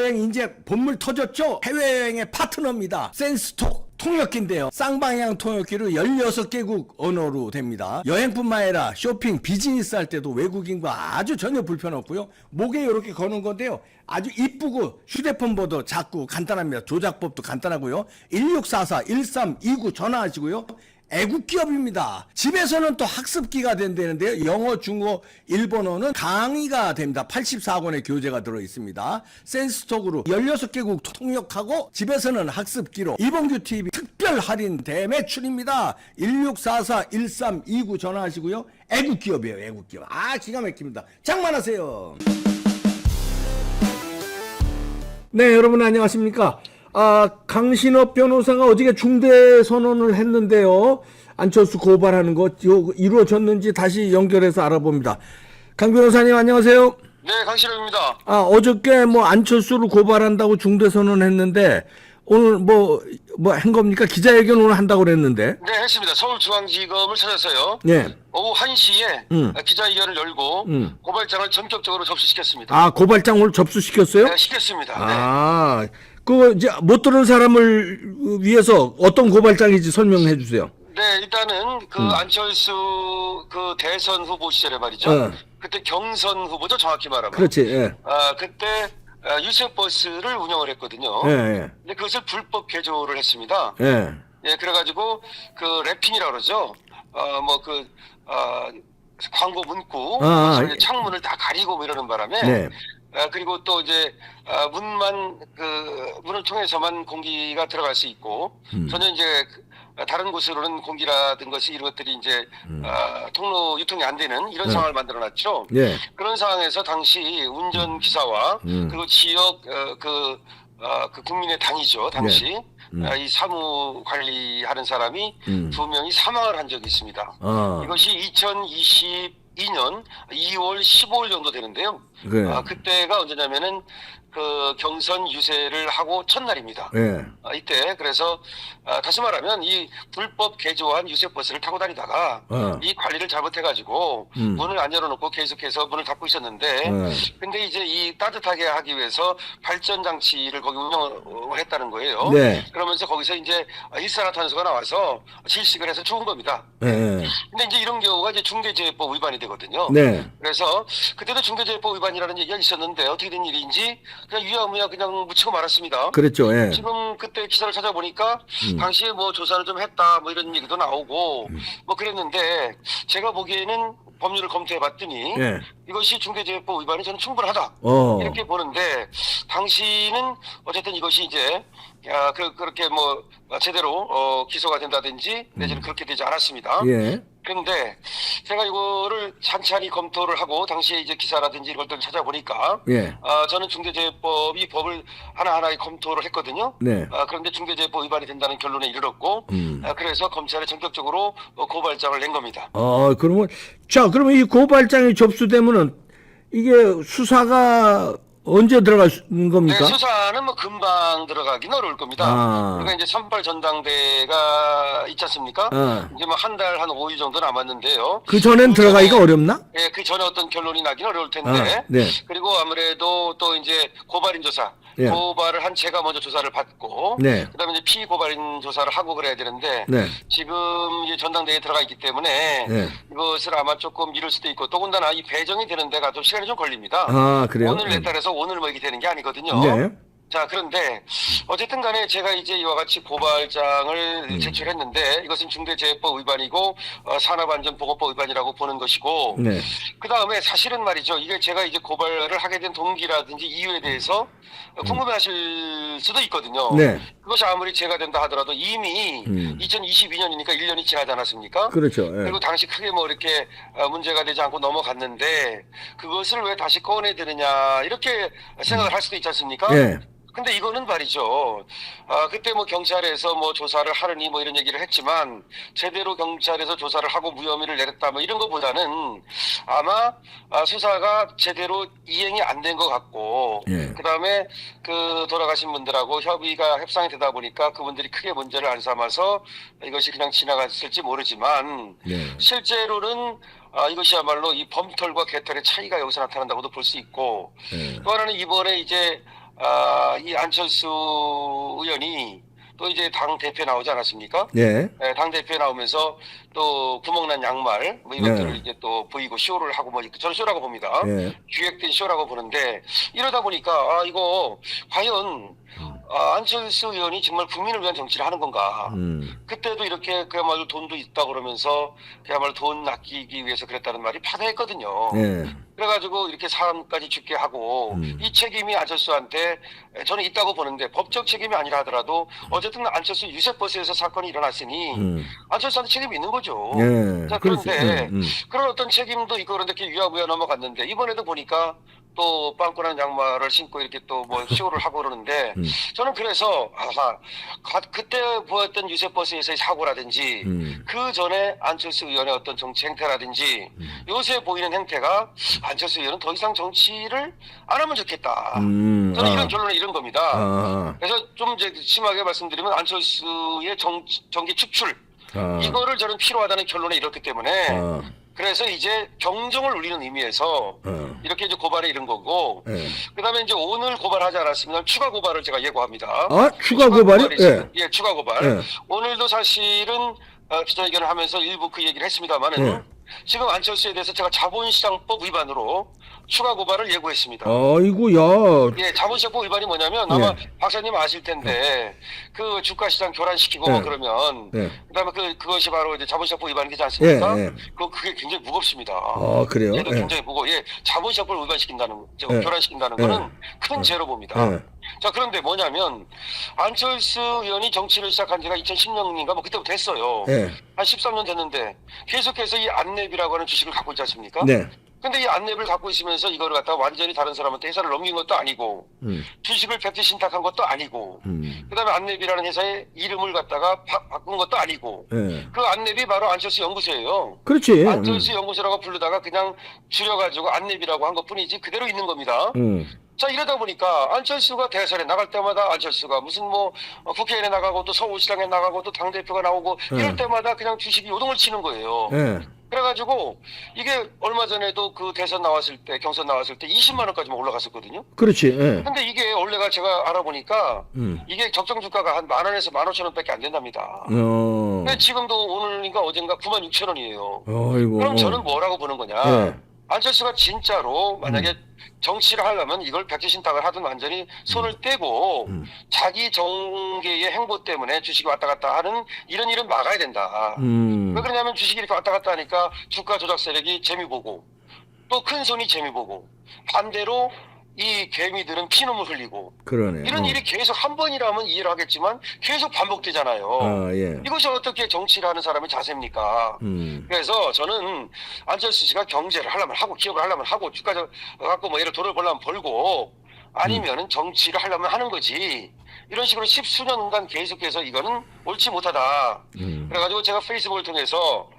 해외여행 이제 본물 터졌죠? 해외여행의 파트너입니다. 센스톡 통역기인데요. 쌍방향 통역기로 16개국 언어로 됩니다. 여행뿐만 아니라 쇼핑, 비즈니스 할 때도 외국인과 아주 전혀 불편 없고요. 목에 이렇게 거는 건데요. 아주 이쁘고 휴대폰보다 작고 간단합니다. 조작법도 간단하고요. 1644-1329 전화하시고요. 애국 기업입니다. 집에서는 또 학습기가 된다는데요. 영어, 중어, 일본어는 강의가 됩니다. 84권의 교재가 들어있습니다. 센스톡으로 16개국 통역하고 집에서는 학습기로 이봉규 TV 특별 할인 대매출입니다. 1644-1329 전화하시고요. 애국 기업이에요. 애국 기업. 아, 기가 막힙니다. 장만하세요. 네, 여러분 안녕하십니까? 강신업 변호사가 어저께 중대 선언을 했는데요. 안철수 고발하는 거 이루어졌는지 다시 연결해서 알아봅니다. 강 변호사님 안녕하세요. 네, 강신업입니다. 어저께 뭐 안철수를 고발한다고 중대 선언했는데 오늘 뭐 한 겁니까? 기자회견 오늘 한다고 그랬는데. 네, 했습니다. 서울중앙지검을 찾았어요. 네. 오후 1시에 기자회견을 열고 고발장을 전격적으로 접수시켰습니다. 아, 고발장 오늘 접수시켰어요? 네, 시켰습니다. 아, 그거 이제 못 들은 사람을 위해서 어떤 고발장인지 설명해 주세요. 네, 일단은 안철수 대선 후보 시절에 말이죠. 그때 경선 후보죠, 정확히 말하면. 그렇지. 예. 그때 유세버스를 운영을 했거든요. 예, 예. 근데 그것을 불법 개조를 했습니다. 예. 예, 그래가지고 그 랩핑이라고 그러죠. 광고 문구, 창문을 다 가리고 뭐 이러는 바람에. 네. 그리고 또 이제 문을 통해서만 공기가 들어갈 수 있고 전혀 이제 다른 곳으로는 공기라든 것이 이런 것들이 이제 통로 유통이 안 되는 이런 상황을 만들어놨죠. 네. 그런 상황에서 당시 운전 기사와 그리고 지역 그 국민의 당이죠 당시 이 사무 관리하는 사람이 두 명이 사망을 한 적이 있습니다. 이것이 2022년 2월 15일 정도 되는데요. 네. 그때가 언제냐면은 그 경선 유세를 하고 첫날입니다. 네. 이때 그래서 다시 말하면 이 불법 개조한 유세버스를 타고 다니다가 이 관리를 잘못해가지고 문을 안 열어놓고 계속해서 문을 닫고 있었는데 근데 이제 이 따뜻하게 하기 위해서 발전 장치를 거기 운영을 했다는 거예요. 네. 그러면서 거기서 이제 일산화탄소가 나와서 질식을 해서 죽은 겁니다. 네. 근데 이제 이런 경우가 이제 중대재해법 위반이 되거든요. 네. 그래서 그때도 중대재해법 위반이라는 얘기가 있었는데 어떻게 된 일인지 그냥 유야무야 그냥 묻히고 말았습니다. 그랬죠. 예. 지금 그때 기사를 찾아보니까 당시에 뭐 조사를 좀 했다 뭐 이런 얘기도 나오고 뭐 그랬는데 제가 보기에는 법률을 검토해 봤더니 예. 이것이 중대재해법 위반이 저는 충분하다 이렇게 보는데 당시는 어쨌든 이것이 이제 그렇게 뭐 제대로 기소가 된다든지 내지는 그렇게 되지 않았습니다. 예. 그런데 제가 이거를 찬찬히 검토를 하고 당시에 이제 기사라든지 이런 것들을 찾아보니까 예. 저는 중대재해법이 법을 하나하나 검토를 했거든요. 네. 그런데 중대재해법 위반이 된다는 결론에 이르렀고 그래서 검찰에 전격적으로 고발장을 낸 겁니다. 그러면 그러면 이 고발장이 접수되면은 이게 수사가 언제 들어가는 겁니까? 네, 수사는 뭐 금방 들어가긴 어려울 겁니다. 그러니까 이제 3.8 전당대회가 있지 않습니까? 이제 뭐 한 달 한 5일 정도 남았는데요. 그 전엔 들어가기가 어렵나? 예, 그 전에 어떤 결론이 나긴 어려울 텐데. 네. 그리고 아무래도 또 이제 고발인 조사, 예. 고발을 한 제가 먼저 조사를 받고, 네. 그다음에 이제 피고발인 조사를 하고 그래야 되는데, 네. 지금 이제 전당대회에 들어가 있기 때문에 네. 이것을 아마 조금 미룰 수도 있고, 더군다나 이 배정이 되는 데가 좀 시간이 좀 걸립니다. 그래요? 오늘 내달해서 오늘 뭐 이게 되는 게 아니거든요. 네. 자, 그런데 어쨌든 간에 제가 이제 이와 같이 고발장을 제출했는데 이것은 중대재해법 위반이고 산업안전보건법 위반이라고 보는 것이고 네. 그다음에 사실은 말이죠. 이게 제가 이제 고발을 하게 된 동기라든지 이유에 대해서 궁금해하실 수도 있거든요. 네. 그것이 아무리 제가 된다 하더라도 이미 2022년이니까 1년이 지나지 않았습니까? 그렇죠. 예. 그리고 당시 크게 뭐 이렇게 문제가 되지 않고 넘어갔는데 그것을 왜 다시 꺼내드느냐 이렇게 생각을 할 수도 있지 않습니까? 예. 근데 이거는 말이죠. 그때 뭐 경찰에서 뭐 조사를 하느니 뭐 이런 얘기를 했지만 제대로 경찰에서 조사를 하고 무혐의를 내렸다 뭐 이런 것보다는 아마 수사가 제대로 이행이 안 된 것 같고 예. 그다음에 그 돌아가신 분들하고 협상이 되다 보니까 그분들이 크게 문제를 안 삼아서 이것이 그냥 지나갔을지 모르지만 네. 실제로는 이것이야말로 이 범털과 개털의 차이가 여기서 나타난다고도 볼 수 있고 네. 또 하나는 이번에 이제 이 안철수 의원이 또 이제 당 대표 나오지 않았습니까? 예. 예, 당 대표 나오면서 또 구멍난 양말 뭐 이것들을 네. 이제 또 보이고 쇼를 하고 뭐 저는 쇼라고 봅니다. 예. 기획된 쇼라고 보는데 이러다 보니까 이거 과연 안철수 의원이 정말 국민을 위한 정치를 하는 건가? 그때도 이렇게 그야말로 돈도 있다 그러면서 그야말로 돈 아끼기 위해서 그랬다는 말이 파다했거든요. 예. 그래가지고 이렇게 사람까지 죽게 하고 이 책임이 안철수한테 저는 있다고 보는데 법적 책임이 아니라 하더라도 어쨌든 안철수 유세버스에서 사건이 일어났으니 안철수한테 책임이 있는 거죠. 예. 자, 그렇지. 그런데 그런 어떤 책임도 있고 그런데 이렇게 유야무야 넘어갔는데 이번에도 보니까 또 빵꾸난 양말을 신고 이렇게 또 뭐 쇼를 하고 그러는데 저는 그래서 그때 보였던 유세버스에서의 사고라든지 그 전에 안철수 의원의 어떤 정치 행태라든지 요새 보이는 행태가 안철수 의원은 더 이상 정치를 안 하면 좋겠다. 저는 이런 결론에 이른 겁니다. 그래서 좀 이제 심하게 말씀드리면 안철수의 정기 축출 이거를 저는 필요하다는 결론에 이뤘기 때문에 그래서 이제 경종을 울리는 의미에서 이렇게 이제 고발에 이른 거고 그다음에 이제 오늘 고발하지 않았으면 추가 고발을 제가 예고합니다. 추가 고발이? 예. 예, 추가 고발. 예. 오늘도 사실은 기자회견을 하면서 일부 그 얘기를 했습니다만은 지금 안철수에 대해서 제가 자본시장법 위반으로 추가 고발을 예고했습니다. 아이고야. 예, 자본시장법 위반이 뭐냐면 아마 박사님 아실 텐데 그 주가시장 교란시키고 뭐 그러면 그다음에 그것이 바로 이제 자본시장법 위반이지 않습니까? 그게 굉장히 무겁습니다. 그래요? 얘도 굉장히 무거워. 자본시장법을 위반시킨다는 교란시킨다는 거는 큰 죄로 봅니다. 자, 그런데 뭐냐면 안철수 의원이 정치를 시작한 지가 2010년인가 뭐 그때부터 됐어요. 한 13년 됐는데 계속해서 이 안랩이라고 하는 주식을 갖고 있지 않습니까? 근데 이 안랩을 갖고 있으면서 이거를 갖다가 완전히 다른 사람한테 회사를 넘긴 것도 아니고 주식을 백지 신탁한 것도 아니고 그다음에 안랩이라는 회사의 이름을 갖다가 바꾼 것도 아니고 그 안랩이 바로 안철수 연구소예요. 그렇지. 안철수 연구소라고 부르다가 그냥 줄여가지고 안랩이라고 한 것뿐이지 그대로 있는 겁니다. 자, 이러다 보니까 안철수가 대선에 나갈 때마다 안철수가 무슨 뭐 국회의원에 나가고 또 서울시장에 나가고 또 당대표가 나오고 이럴 때마다 그냥 주식이 요동을 치는 거예요. 그래가지고 이게 얼마 전에도 그 대선 나왔을 때 경선 나왔을 때 20만 원까지만 올라갔었거든요. 그렇지. 근데 이게 원래가 제가 알아보니까 이게 적정 주가가 한 10,000원에서 15,000원밖에 안 된답니다. 근데 지금도 오늘인가 어젠가 96,000원이에요. 그럼 저는 뭐라고 보는 거냐? 안철수가 진짜로 만약에 정치를 하려면 이걸 백지신탁을 하든 완전히 손을 떼고 자기 정계의 행보 때문에 주식이 왔다 갔다 하는 이런 일은 막아야 된다. 왜 그러냐면 주식이 이렇게 왔다 갔다 하니까 주가 조작 세력이 재미 보고 또 큰 손이 재미 보고 반대로 이 개미들은 피눈물 흘리고 그러네. 이런 일이 계속 한 번이라면 이해를 하겠지만 계속 반복되잖아요. 이것이 어떻게 정치를 하는 사람의 자세입니까? 그래서 저는 안철수 씨가 경제를 하려면 하고 기업을 하려면 하고 주가 갖고 뭐 예를 돈을 벌려면 벌고 아니면은 정치를 하려면 하는 거지. 이런 식으로 10수년간 계속해서 이거는 옳지 못하다. 그래가지고 제가 페이스북을 통해서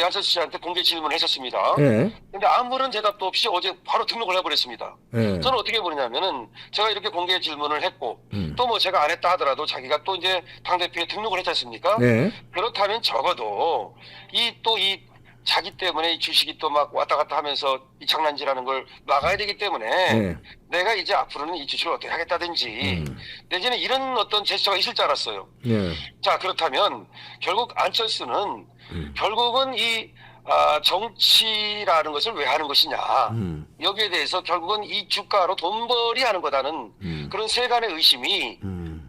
안철수 씨한테 공개 질문을 했었습니다. 근데 아무런 대답도 없이 어제 바로 등록을 해버렸습니다. 저는 어떻게 보냐면은 제가 이렇게 공개 질문을 했고 또 뭐 제가 안 했다 하더라도 자기가 또 이제 당대표에 등록을 했지 않습니까? 그렇다면 적어도 이 자기 때문에 이 주식이 또 막 왔다 갔다 하면서 이 장난질하는 걸 막아야 되기 때문에 내가 이제 앞으로는 이 주식을 어떻게 하겠다든지 내지는 이런 어떤 제스처가 있을 줄 알았어요. 자, 그렇다면 결국 안철수는 결국은 이 정치라는 것을 왜 하는 것이냐 여기에 대해서 결국은 이 주가로 돈벌이 하는 거다는 그런 세간의 의심이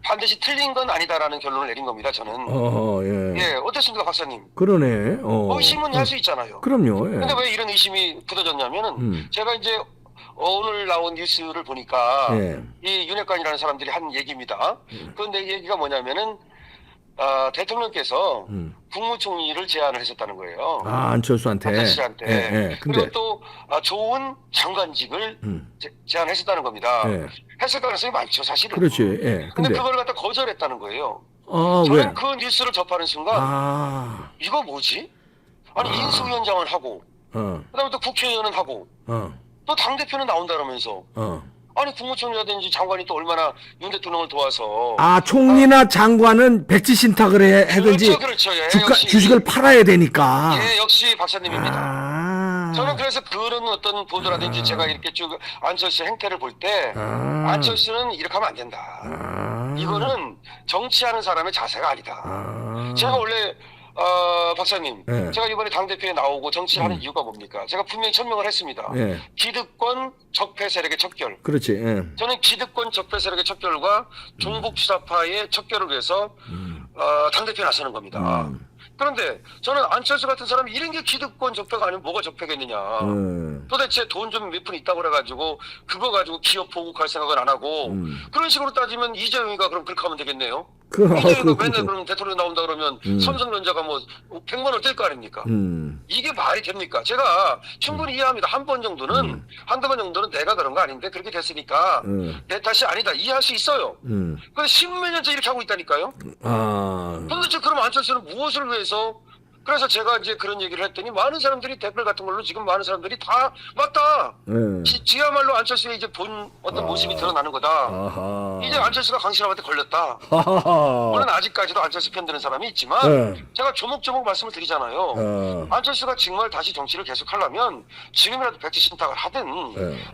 반드시 틀린 건 아니다라는 결론을 내린 겁니다. 저는. 예, 어떻습니까, 박사님? 그러네. 의심은 할 수 있잖아요. 그럼요. 근데 왜 이런 의심이 굳어졌냐면은 제가 이제 오늘 나온 뉴스를 보니까 이 윤핵관이라는 사람들이 한 얘기입니다. 그런데 이 얘기가 뭐냐면은 대통령께서 국무총리를 제안을 했었다는 거예요. 안철수한테. 안철수 씨한테. 그리고 또 좋은 장관직을 제안했었다는 겁니다. 했을 가능성이 많죠, 사실은. 그렇지. 근데 그걸 갖다 거절했다는 거예요. 왜? 저는 그 뉴스를 접하는 순간 이거 뭐지? 아니 인수위원장을 하고 그다음에 또 국회의원은 하고 또 당대표는 나온다 그러면서 아니 국무총리라든지 장관이 또 얼마나 윤 대통령을 도와서 총리나 장관은 백지 신탁을 하든지 그렇죠. 주식을 팔아야 되니까. 역시 박사님입니다. 저는 그래서 그런 어떤 보도라든지 제가 이렇게 쭉 안철수 행태를 볼 때 안철수는 이렇게 하면 안 된다. 이거는 정치하는 사람의 자세가 아니다. 제가 원래 박사님, 네. 제가 이번에 당대표에 나오고 정치하는 이유가 뭡니까? 제가 분명히 천명을 했습니다. 예. 기득권 적폐 세력의 척결. 그렇지. 예. 저는 기득권 적폐 세력의 척결과 종북 주사파의 척결을 위해서 당대표에 나서는 겁니다. 그런데 저는 안철수 같은 사람이 이런 게 기득권 적폐가 아니면 뭐가 적폐겠느냐. 도대체 돈 좀 몇 푼 있다고 그래가지고 그거 가지고 기업 보국할 생각을 안 하고 그런 식으로 따지면 이재용이가 그럼 그렇게 하면 되겠네요. 이재용이가 맨날 그럼 대통령 나온다 그러면 삼성전자가 뭐 100만 원 뗄 거 아닙니까? 이게 말이 됩니까? 제가 충분히 이해합니다. 한 번 정도는 한두 번 정도는 내가 그런 거 아닌데 그렇게 됐으니까 내 탓이 아니다 이해할 수 있어요. 근데 십몇 년째 이렇게 하고 있다니까요. 도대체 그럼 안철수는 무엇을 위해서? 그래서 제가 이제 그런 얘기를 했더니 많은 사람들이 댓글 같은 걸로 지금 많은 사람들이 다 맞다. 지야말로 안철수의 이제 본 어떤 모습이 드러나는 거다. 이제 안철수가 강신함한테 걸렸다. 물론 아직까지도 안철수 편드는 사람이 있지만 제가 조목조목 말씀을 드리잖아요. 안철수가 정말 다시 정치를 계속하려면 지금이라도 백지 신탁을 하든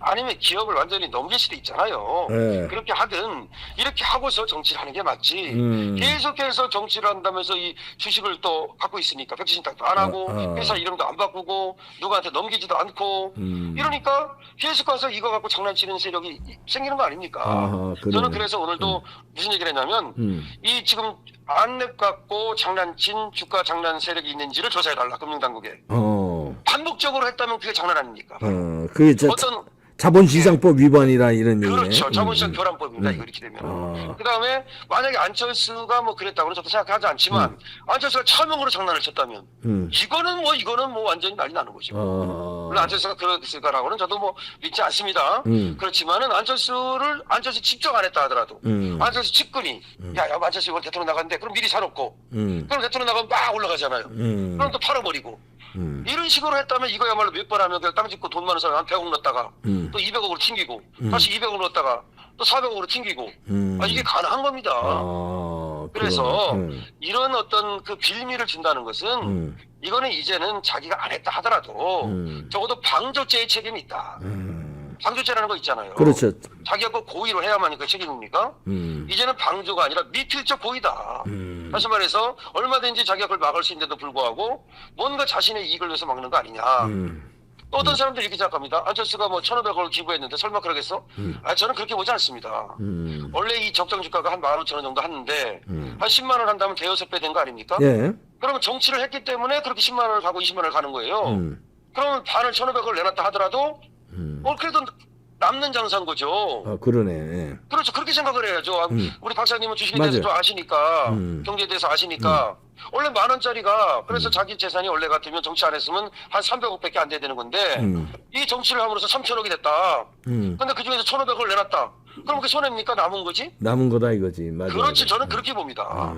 아니면 기업을 완전히 넘길 수도 있잖아요. 그렇게 하든 이렇게 하고서 정치를 하는 게 맞지. 계속해서 정치를 한다면서 이 주식을 또 갖고 있으니까 백지 신탁도 안 하고 회사 이름도 안 바꾸고 누구한테 넘기지도 않고 이러니까 계속 가서 이거 갖고 장난치는 세력이 생기는 거 아닙니까? 저는 그래서 오늘도 무슨 얘기를 했냐면 이 지금 안랩 갖고 장난친 주가 장난 세력이 있는지를 조사해달라 금융당국에. 반복적으로 했다면 그게 장난 아닙니까? 그게 어떤 자본시장법 위반이라 이런 얘기네. 그렇죠. 자본시장 교란법입니다. 이거 이렇게 되면. 그다음에 만약에 안철수가 뭐 그랬다고는 저도 생각하지 않지만 안철수가 차명으로 장난을 쳤다면 이거는 뭐 완전히 난리 나는 거죠. 물론 안철수가 그랬을 거라고는 저도 뭐 믿지 않습니다. 그렇지만은 안철수 집중 안 했다 하더라도 안철수 측근이 야 안철수 이번 대통령 나갔는데 그럼 미리 사놓고 그럼 대통령 나가면 막 올라가잖아요. 그럼 또 팔아버리고 이런 식으로 했다면 이거야말로 몇 번 하면 그냥 땅 짓고 돈 많은 사람 한 100억 넣었다가 또 200억으로 튕기고 다시 200억 넣었다가 또 400억으로 튕기고 이게 가능한 겁니다. 그래서 이런 어떤 그 빌미를 준다는 것은 이거는 이제는 자기가 안 했다 하더라도 적어도 방조죄의 책임이 있다. 방조죄라는 거 있잖아요. 그렇죠. 자기가 그 고의로 해야만 그 책임입니까? 이제는 방조가 아니라 미필적 고의다. 다시 말해서 얼마든지 자기가 그걸 막을 수 있는데도 불구하고 뭔가 자신의 이익을 위해서 막는 거 아니냐. 또 어떤 사람들이 이렇게 생각합니다. 안철수가 뭐 1,500억을 기부했는데 설마 그러겠어? 저는 그렇게 보지 않습니다. 원래 이 적정 주가가 한 15,000원 정도 하는데 한 10만 원 한다면 대여섯 배 된 거 아닙니까? 예. 그러면 정치를 했기 때문에 그렇게 10만 원을 가고 20만 원을 가는 거예요. 그러면 반을 1,500억을 내놨다 하더라도 그래도 남는 장사인 거죠. 그러네. 그렇죠. 그렇게 생각을 해야죠. 우리 박사님은 주식에 대해서 좀 아시니까, 경제에 대해서 아시니까, 원래 10,000원짜리가, 그래서 자기 재산이 원래 같으면 정치 안 했으면 한 300억밖에 안 돼야 되는 건데, 이 정치를 함으로써 3,000억이 됐다. 근데 그 중에서 1,500억을 내놨다. 그럼 그게 손해입니까? 남은 거지? 남은 거다 이거지. 맞아. 그렇지. 저는 그렇게 봅니다.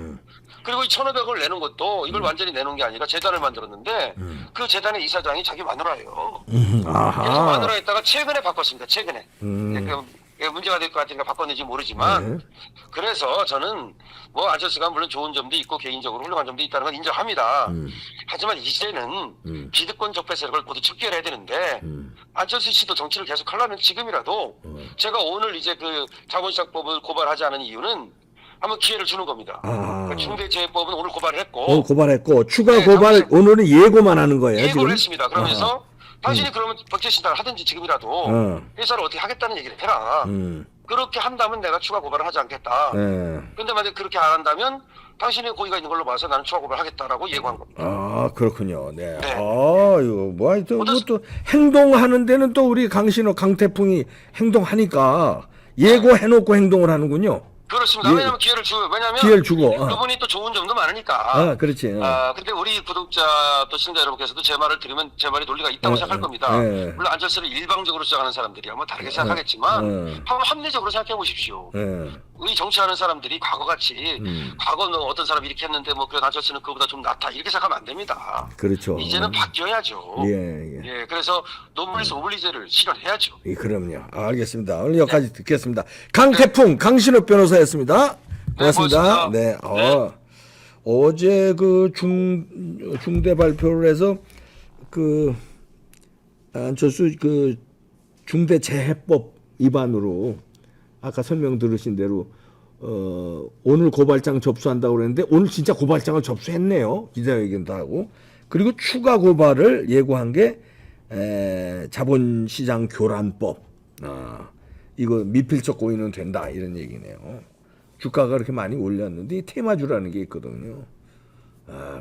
그리고 이 1,500억을 내는 것도 이걸 완전히 내는 게 아니라 재단을 만들었는데 그 재단의 이사장이 자기 마누라예요. 그래서 마누라에다가 최근에 바꿨습니다. 최근에. 문제가 될 것 같으니까 바꿨는지 모르지만 그래서 저는 뭐 안철수가 물론 좋은 점도 있고 개인적으로 훌륭한 점도 있다는 건 인정합니다. 하지만 이제는 기득권 적폐 세력을 모두 척결해야 되는데 안철수 씨도 정치를 계속 하려면 지금이라도 제가 오늘 이제 그 자본시장법을 고발하지 않은 이유는 한번 기회를 주는 겁니다. 중대재해법은 오늘 고발을 했고 오늘 고발했고 추가 고발 오늘은 예고만 하는 거예요. 예고를 지금? 했습니다. 그러면서 당신이 그러면 백제신탁을 하든지 지금이라도 회사를 어떻게 하겠다는 얘기를 해라. 그렇게 한다면 내가 추가 고발을 하지 않겠다. 근데 만약 그렇게 안 한다면 당신의 고의가 있는 걸로 봐서 나는 추가 고발하겠다라고 예고한 겁니다. 그렇군요. 네. 이거 뭐 하여튼 또 행동하는 데는 또 우리 강태풍이 행동하니까 예고해놓고 행동을 하는군요. 그렇습니다. 왜냐하면 기회를 주고 그분이 또 좋은 점도 많으니까. 그렇지. 근데 우리 구독자 또 시청자 여러분께서도 제 말을 들으면 제 말이 논리가 있다고 생각할 겁니다. 물론 안철수를 일방적으로 주장하는 사람들이야 뭐 다르게 생각하겠지만 한번 합리적으로 생각해 보십시오. 우리 정치하는 사람들이 과거같이 과거는 어떤 사람이 이렇게 했는데 뭐 그래도 안철수는 그보다 좀 낫다 이렇게 생각하면 안 됩니다. 그렇죠. 이제는 바뀌어야죠. 예, 그래서 노블리스 오블리제를 실현해야죠. 그럼요. 알겠습니다. 오늘 여기까지 듣겠습니다. 강태풍 강신욱 변호사였습니다. 고맙습니다. 네. 어제 그 중대 발표를 해서 그 안철수 그 중대재해법 위반으로 아까 설명 들으신 대로 오늘 고발장 접수한다고 그랬는데 오늘 진짜 고발장을 접수했네요. 기자회견도 하고. 그리고 추가 고발을 예고한 게 자본시장 교란법. 이거 미필적 고의는 된다 이런 얘기네요. 주가가 그렇게 많이 올렸는데 이 테마주라는 게 있거든요.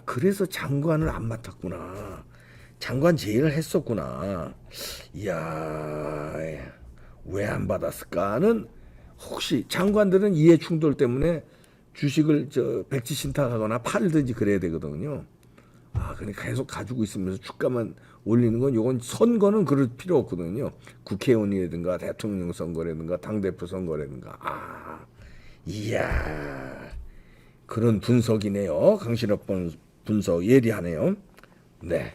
그래서 장관을 안 맡았구나. 장관 제의를 했었구나. 이야, 왜 안 받았을까는 혹시 장관들은 이해 충돌 때문에 주식을 백지 신탁하거나 팔든지 그래야 되거든요. 그러니까 계속 가지고 있으면서 주가만 올리는 건 요건 선거는 그럴 필요 없거든요. 국회의원이라든가 대통령 선거라든가 당대표 선거라든가. 이야, 그런 분석이네요. 강신업 분석 예리하네요. 네.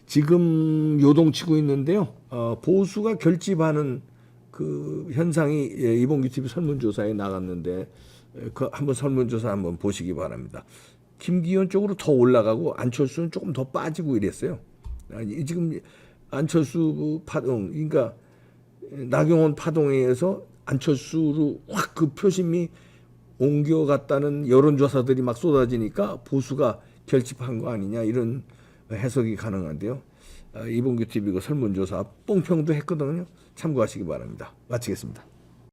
지금 요동치고 있는데요. 보수가 결집하는 그 현상이 이봉규 TV 설문조사에 나갔는데 그 한번 설문조사 한번 보시기 바랍니다. 김기현 쪽으로 더 올라가고 안철수는 조금 더 빠지고 이랬어요. 지금 안철수 파동, 그러니까 나경원 파동에 의해서 안철수로 확 그 표심이 옮겨갔다는 여론조사들이 막 쏟아지니까 보수가 결집한 거 아니냐 이런 해석이 가능한데요. 이봉규 TV 그 설문조사 뽕평도 했거든요. 참고하시기 바랍니다. 마치겠습니다.